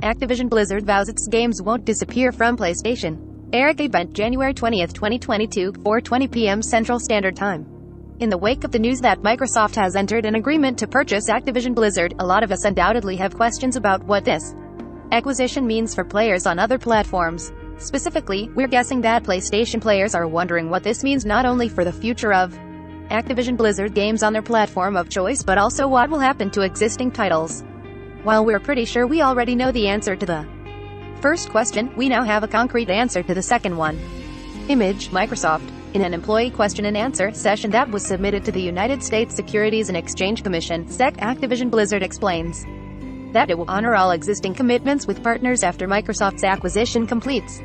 Activision Blizzard vows its games won't disappear from PlayStation. Eric event January 20, 2022, 4:20 p.m. Central Standard Time. In the wake of the news that Microsoft has entered an agreement to purchase Activision Blizzard, a lot of us undoubtedly have questions about what this acquisition means for players on other platforms. Specifically, we're guessing that PlayStation players are wondering what this means not only for the future of Activision Blizzard games on their platform of choice but also what will happen to existing titles. While we're pretty sure we already know the answer to the first question, we now have a concrete answer to the second one. Image, Microsoft. In an employee question and answer session that was submitted to the United States Securities and Exchange Commission, SEC, Activision Blizzard explains that it will honor all existing commitments with partners after Microsoft's acquisition completes.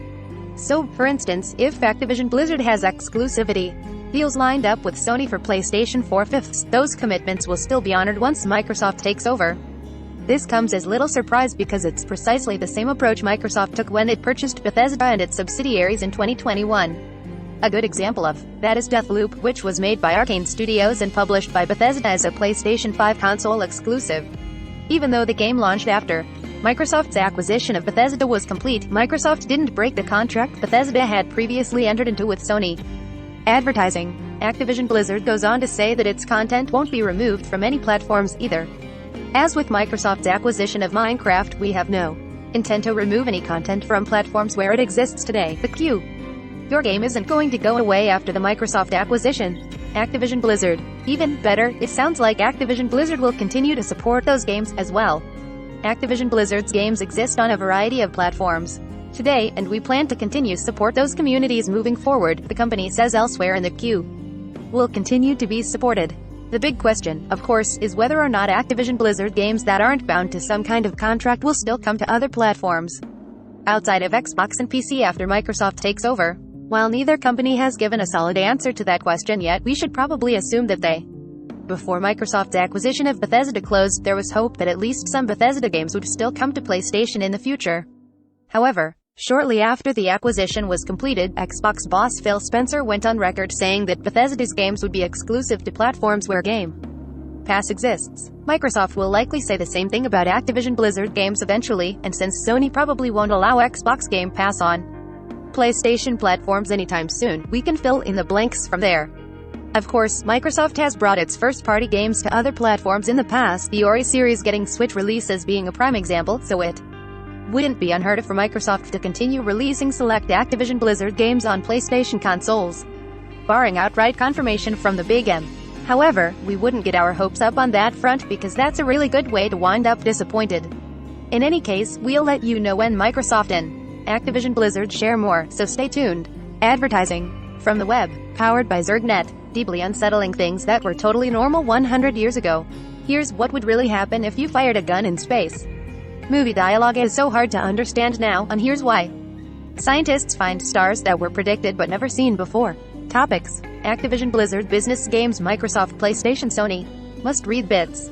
So, for instance, if Activision Blizzard has exclusivity deals lined up with Sony for PlayStation 4/5, those commitments will still be honored once Microsoft takes over. This comes as little surprise because it's precisely the same approach Microsoft took when it purchased Bethesda and its subsidiaries in 2021. A good example of that is Deathloop, which was made by Arcane Studios and published by Bethesda as a PlayStation 5 console exclusive. Even though the game launched after Microsoft's acquisition of Bethesda was complete, Microsoft didn't break the contract Bethesda had previously entered into with Sony. Advertising. Activision Blizzard goes on to say that its content won't be removed from any platforms either. As with Microsoft's acquisition of Minecraft, we have no intent to remove any content from platforms where it exists today. The Q. Your game isn't going to go away after the Microsoft acquisition. Activision Blizzard. Even better, it sounds like Activision Blizzard will continue to support those games as well. Activision Blizzard's games exist on a variety of platforms today, and we plan to continue to support those communities moving forward, the company says elsewhere in the Q. Will continue to be supported. The big question, of course, is whether or not Activision Blizzard games that aren't bound to some kind of contract will still come to other platforms outside of Xbox and PC after Microsoft takes over. While neither company has given a solid answer to that question yet, we should probably assume that before Microsoft's acquisition of Bethesda closed, there was hope that at least some Bethesda games would still come to PlayStation in the future. However, shortly after the acquisition was completed, Xbox boss Phil Spencer went on record saying that Bethesda's games would be exclusive to platforms where Game Pass exists. Microsoft will likely say the same thing about Activision Blizzard games eventually, and since Sony probably won't allow Xbox Game Pass on PlayStation platforms anytime soon, we can fill in the blanks from there. Of course, Microsoft has brought its first-party games to other platforms in the past, the Ori series getting Switch releases being a prime example, so it wouldn't be unheard of for Microsoft to continue releasing select Activision Blizzard games on PlayStation consoles, barring outright confirmation from the Big M. However, we wouldn't get our hopes up on that front because that's a really good way to wind up disappointed. In any case, we'll let you know when Microsoft and Activision Blizzard share more, so stay tuned. Advertising. From the web. Powered by ZergNet. Deeply unsettling things that were totally normal 100 years ago. Here's what would really happen if you fired a gun in space. Movie dialogue is so hard to understand now, and here's why. Scientists find stars that were predicted but never seen before. Topics. Activision Blizzard business games Microsoft PlayStation Sony. Must read bits.